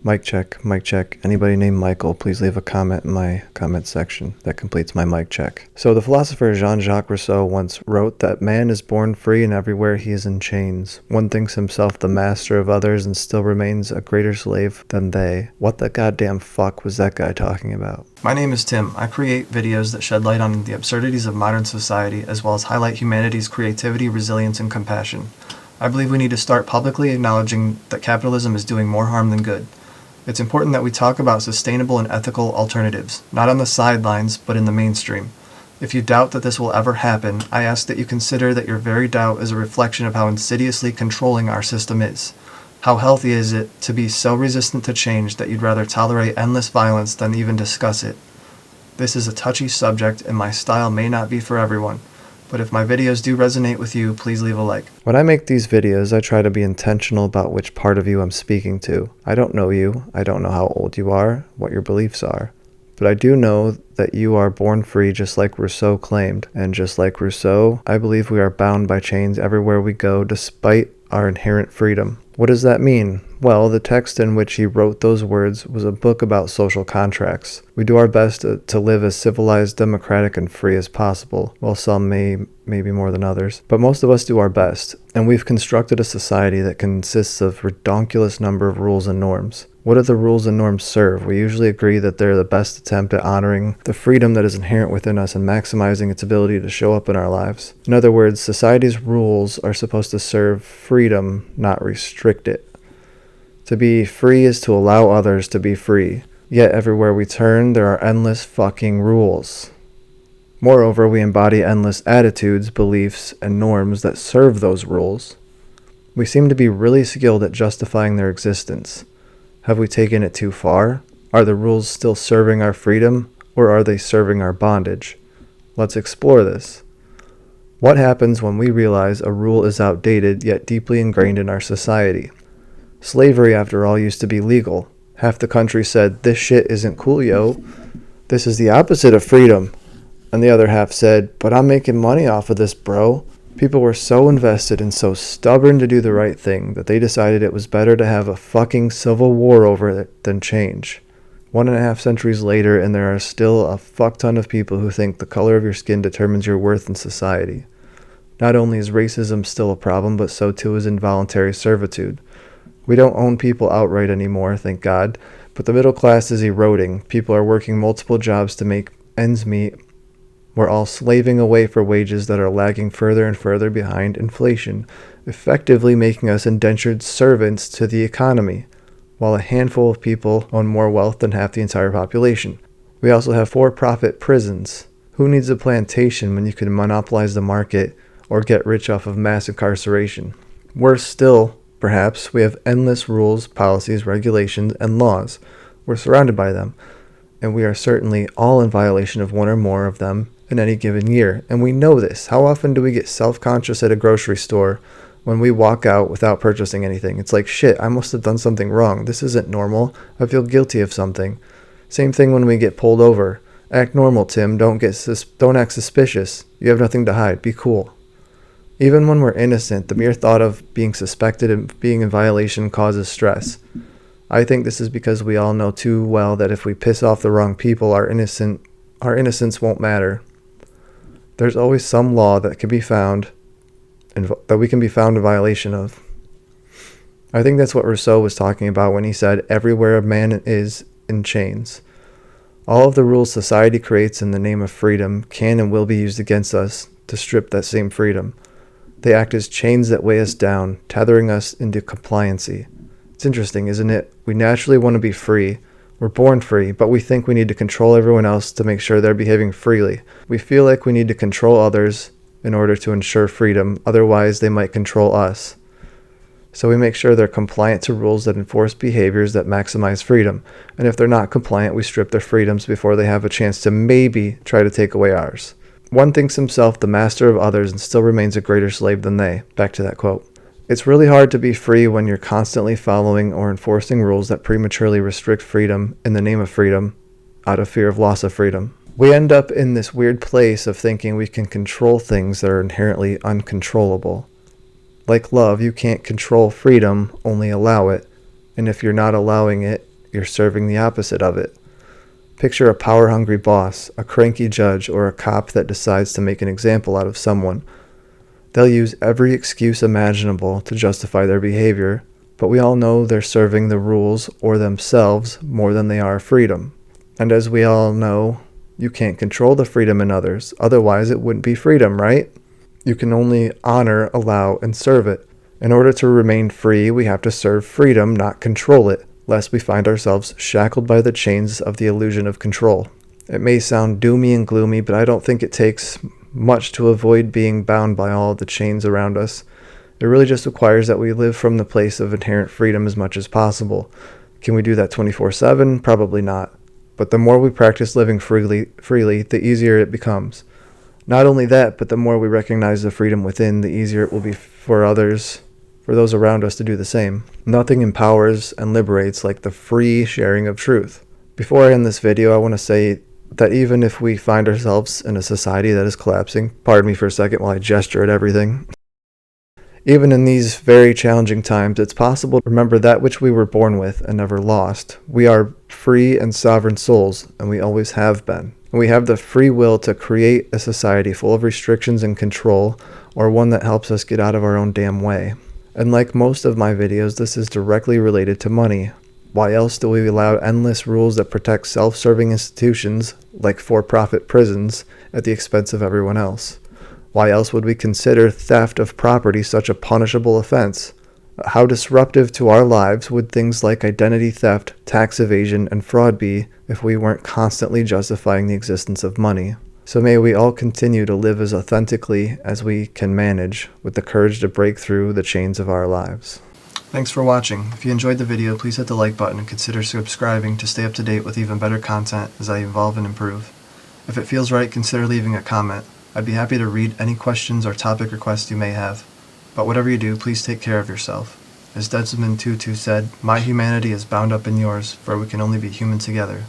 Mic check, mic check. Anybody named Michael, please leave a comment in my comment section. That completes my mic check. So the philosopher Jacques Rousseau once wrote that man is born free and everywhere he is in chains. One thinks himself the master of others and still remains a greater slave than they. What the goddamn fuck was that guy talking about? My name is Tim. I create videos that shed light on the absurdities of modern society as well as highlight humanity's creativity, resilience, and compassion. I believe we need to start publicly acknowledging that capitalism is doing more harm than good. It's important that we talk about sustainable and ethical alternatives, not on the sidelines, but in the mainstream. If you doubt that this will ever happen, I ask that you consider that your very doubt is a reflection of how insidiously controlling our system is. How healthy is it to be so resistant to change that you'd rather tolerate endless violence than even discuss it? This is a touchy subject and my style may not be for everyone. But if my videos do resonate with you, please leave a like. When I make these videos, I try to be intentional about which part of you I'm speaking to. I don't know you. I don't know how old you are, what your beliefs are. But I do know that you are born free just like Rousseau claimed. And just like Rousseau, I believe we are bound by chains everywhere we go despite our inherent freedom. What does that mean? Well, the text in which he wrote those words was a book about social contracts. We do our best to live as civilized, democratic, and free as possible. Well, some maybe more than others. But most of us do our best. And we've constructed a society that consists of a redonkulous number of rules and norms. What do the rules and norms serve? We usually agree that they're the best attempt at honoring the freedom that is inherent within us and maximizing its ability to show up in our lives. In other words, society's rules are supposed to serve freedom, not restrict it. To be free is to allow others to be free. Yet everywhere we turn, there are endless fucking rules. Moreover, we embody endless attitudes, beliefs, and norms that serve those rules. We seem to be really skilled at justifying their existence. Have we taken it too far? Are the rules still serving our freedom, or are they serving our bondage? Let's explore this. What happens when we realize a rule is outdated yet deeply ingrained in our society? Slavery, after all, used to be legal. Half the country said, "This shit isn't cool, yo. This is the opposite of freedom." And the other half said, "But I'm making money off of this, bro." People were so invested and so stubborn to do the right thing that they decided it was better to have a fucking civil war over it than change. 1.5 centuries later, and there are still a fuck ton of people who think the color of your skin determines your worth in society. Not only is racism still a problem, but so too is involuntary servitude. We don't own people outright anymore, thank God, but the middle class is eroding. People are working multiple jobs to make ends meet. We're all slaving away for wages that are lagging further and further behind inflation, effectively making us indentured servants to the economy, while a handful of people own more wealth than half the entire population. We also have for-profit prisons. Who needs a plantation when you can monopolize the market or get rich off of mass incarceration? Worse still, perhaps, we have endless rules, policies, regulations, and laws. We're surrounded by them, and we are certainly all in violation of one or more of them in any given year. And we know this. How often do we get self-conscious at a grocery store when we walk out without purchasing anything? It's like, shit, I must have done something wrong. This isn't normal. I feel guilty of something. Same thing when we get pulled over. Act normal, Tim. Don't act suspicious. You have nothing to hide. Be cool. Even when we're innocent, the mere thought of being suspected and being in violation causes stress. I think this is because we all know too well that if we piss off the wrong people, our innocence won't matter. There's always some law that can be found, that we can be found in violation of. I think that's what Rousseau was talking about when he said, "Everywhere a man is in chains." All of the rules society creates in the name of freedom can and will be used against us to strip that same freedom. They act as chains that weigh us down, tethering us into compliancy. It's interesting, isn't it? We naturally want to be free. We're born free, but we think we need to control everyone else to make sure they're behaving freely. We feel like we need to control others in order to ensure freedom, otherwise they might control us. So we make sure they're compliant to rules that enforce behaviors that maximize freedom. And if they're not compliant, we strip their freedoms before they have a chance to maybe try to take away ours. One thinks himself the master of others and still remains a greater slave than they. Back to that quote. It's really hard to be free when you're constantly following or enforcing rules that prematurely restrict freedom in the name of freedom, out of fear of loss of freedom. We end up in this weird place of thinking we can control things that are inherently uncontrollable. Like love, you can't control freedom, only allow it. And if you're not allowing it, you're serving the opposite of it. Picture a power-hungry boss, a cranky judge, or a cop that decides to make an example out of someone. They'll use every excuse imaginable to justify their behavior, but we all know they're serving the rules or themselves more than they are freedom. And as we all know, you can't control the freedom in others, otherwise it wouldn't be freedom, right? You can only honor, allow, and serve it. In order to remain free, we have to serve freedom, not control it, lest we find ourselves shackled by the chains of the illusion of control. It may sound doomy and gloomy, but I don't think it takes much to avoid being bound by all the chains around us. It really just requires that we live from the place of inherent freedom as much as possible. Can we do that 24/7? Probably not. But the more we practice living freely, the easier it becomes. Not only that, but the more we recognize the freedom within, the easier it will be for others, for those around us to do the same. Nothing empowers and liberates like the free sharing of truth. Before I end this video, I want to say that even if we find ourselves in a society that is collapsing, pardon me for a second while I gesture at everything, even in these very challenging times, it's possible to remember that which we were born with and never lost. We are free and sovereign souls, and we always have been. We have the free will to create a society full of restrictions and control, or one that helps us get out of our own damn way. And like most of my videos, this is directly related to money. Why else do we allow endless rules that protect self-serving institutions, like for-profit prisons, at the expense of everyone else? Why else would we consider theft of property such a punishable offense? How disruptive to our lives would things like identity theft, tax evasion, and fraud be if we weren't constantly justifying the existence of money? So may we all continue to live as authentically as we can manage, with the courage to break through the chains of our lives. Thanks for watching. If you enjoyed the video, please hit the like button and consider subscribing to stay up to date with even better content as I evolve and improve. If it feels right, consider leaving a comment. I'd be happy to read any questions or topic requests you may have. But whatever you do, please take care of yourself. As Desmond Tutu said, "My humanity is bound up in yours, for we can only be human together."